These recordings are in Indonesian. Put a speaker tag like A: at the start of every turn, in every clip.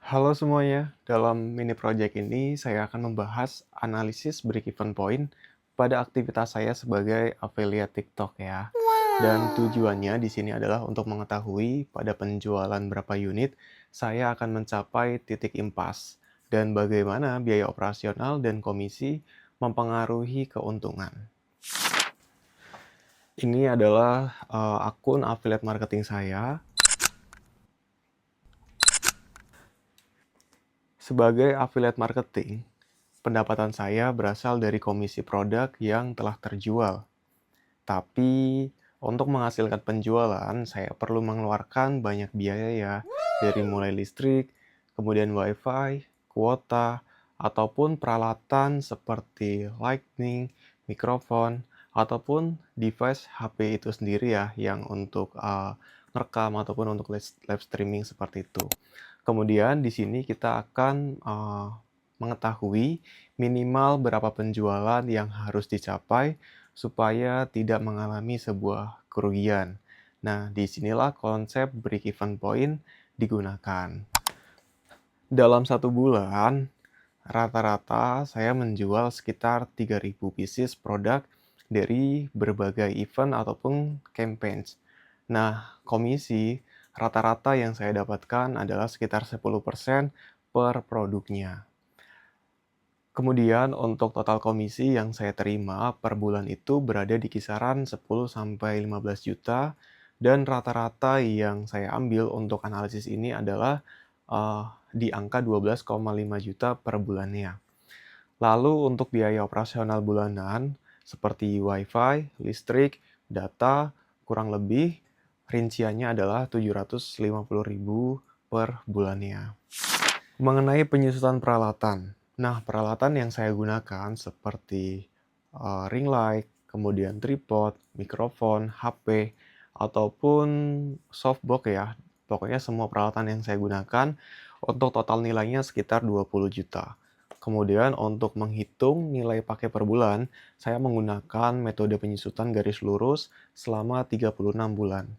A: Halo semuanya, dalam mini project ini saya akan membahas analisis break-even point pada aktivitas saya sebagai affiliate TikTok ya. Dan tujuannya di sini adalah untuk mengetahui pada penjualan berapa unit saya akan mencapai titik impas dan bagaimana biaya operasional dan komisi mempengaruhi keuntungan. Ini adalah akun affiliate marketing saya. Sebagai affiliate marketing, pendapatan saya berasal dari komisi produk yang telah terjual. Tapi untuk menghasilkan penjualan, saya perlu mengeluarkan banyak biaya ya, dari mulai listrik, kemudian wifi, kuota, ataupun peralatan seperti lighting, mikrofon, ataupun device HP itu sendiri ya, yang untuk merekam ataupun untuk live streaming seperti itu. Kemudian di sini kita akan mengetahui minimal berapa penjualan yang harus dicapai supaya tidak mengalami sebuah kerugian. Nah, disinilah konsep break-even point digunakan. Dalam satu bulan, rata-rata saya menjual sekitar 3.000 pieces produk dari berbagai event ataupun campaigns. Nah, komisi rata-rata yang saya dapatkan adalah sekitar 10% per produknya. Kemudian untuk total komisi yang saya terima per bulan itu berada di kisaran 10-15 juta dan rata-rata yang saya ambil untuk analisis ini adalah di angka 12,5 juta per bulannya. Lalu untuk biaya operasional bulanan seperti wifi, listrik, data, kurang lebih rinciannya adalah 750.000 per bulannya. Mengenai penyusutan peralatan. Nah, peralatan yang saya gunakan seperti ring light, kemudian tripod, mikrofon, HP, ataupun softbox ya. Pokoknya semua peralatan yang saya gunakan untuk total nilainya sekitar 20 juta. Kemudian untuk menghitung nilai pakai per bulan, saya menggunakan metode penyusutan garis lurus selama 36 bulan.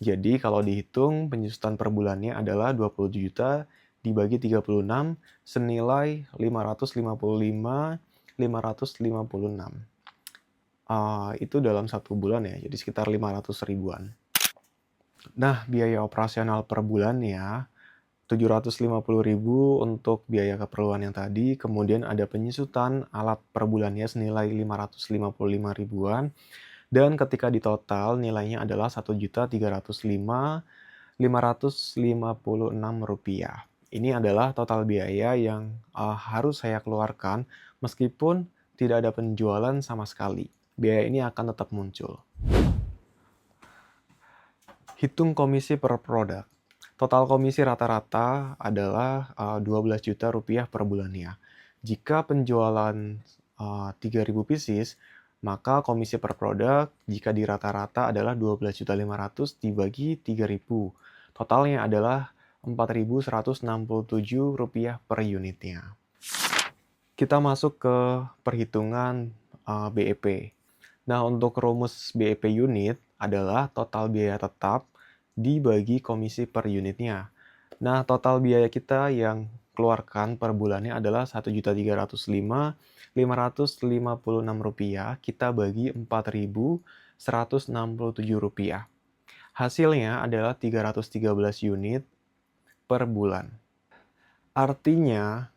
A: Jadi kalau dihitung penyusutan per bulannya adalah 20 juta dibagi 36 senilai 555.556. Itu dalam satu bulan ya, jadi sekitar 500 ribuan. Nah, biaya operasional per bulannya 750.000 untuk biaya keperluan yang tadi, kemudian ada penyusutan alat per bulannya senilai 555 ribuan, dan ketika ditotal nilainya adalah 1.305.556 rupiah. Ini adalah total biaya yang harus saya keluarkan meskipun tidak ada penjualan sama sekali. Biaya ini akan tetap muncul. Hitung komisi per produk. Total komisi rata-rata adalah 12 juta rupiah per bulannya. Jika penjualan 3.000 pieces, maka komisi per produk jika di rata-rata adalah 12.500 dibagi 3.000. Totalnya adalah 4.167 rupiah per unitnya. Kita masuk ke perhitungan BEP. Nah, untuk rumus BEP unit adalah total biaya tetap dibagi komisi per unitnya. Nah, total biaya kita yang keluarkan per bulannya adalah Rp1.305.556. Kita bagi Rp4.167. Hasilnya adalah 313 unit per bulan. Artinya,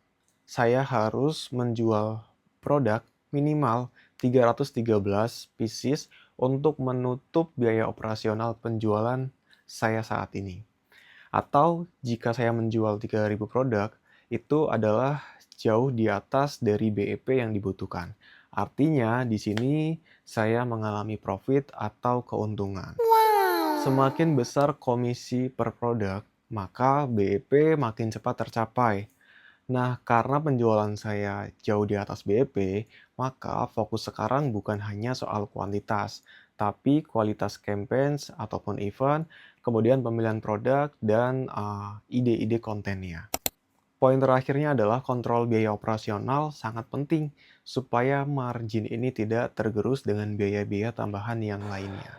A: saya harus menjual produk minimal 313 pieces untuk menutup biaya operasional penjualan saya saat ini. Atau jika saya menjual 3.000 produk, itu adalah jauh di atas dari BEP yang dibutuhkan. Artinya di sini saya mengalami profit atau keuntungan. Semakin besar komisi per produk, maka BEP makin cepat tercapai. Nah, karena penjualan saya jauh di atas BEP, maka fokus sekarang bukan hanya soal kuantitas, tapi kualitas campaigns ataupun event, kemudian pemilihan produk, dan ide-ide kontennya. Poin terakhirnya adalah kontrol biaya operasional sangat penting supaya margin ini tidak tergerus dengan biaya-biaya tambahan yang lainnya.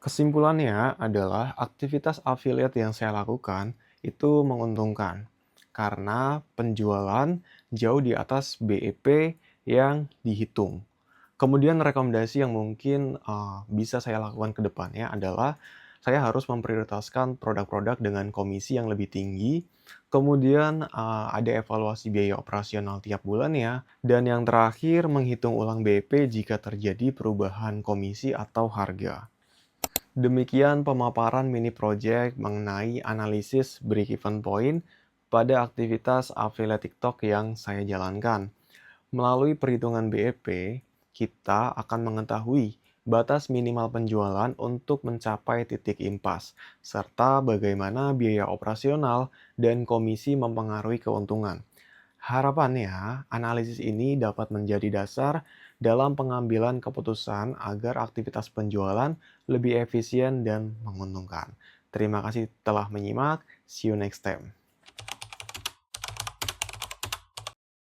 A: Kesimpulannya adalah aktivitas affiliate yang saya lakukan itu menguntungkan. karena penjualan jauh di atas BEP yang dihitung. Kemudian rekomendasi yang mungkin bisa saya lakukan ke depannya adalah saya harus memprioritaskan produk-produk dengan komisi yang lebih tinggi, kemudian ada evaluasi biaya operasional tiap bulan ya, dan yang terakhir menghitung ulang BEP jika terjadi perubahan komisi atau harga. Demikian pemaparan mini project mengenai analisis break-even point pada aktivitas affiliate TikTok yang saya jalankan. Melalui perhitungan BEP, kita akan mengetahui batas minimal penjualan untuk mencapai titik impas, serta bagaimana biaya operasional dan komisi mempengaruhi keuntungan. Harapannya, analisis ini dapat menjadi dasar dalam pengambilan keputusan agar aktivitas penjualan lebih efisien dan menguntungkan. Terima kasih telah menyimak. See you next time.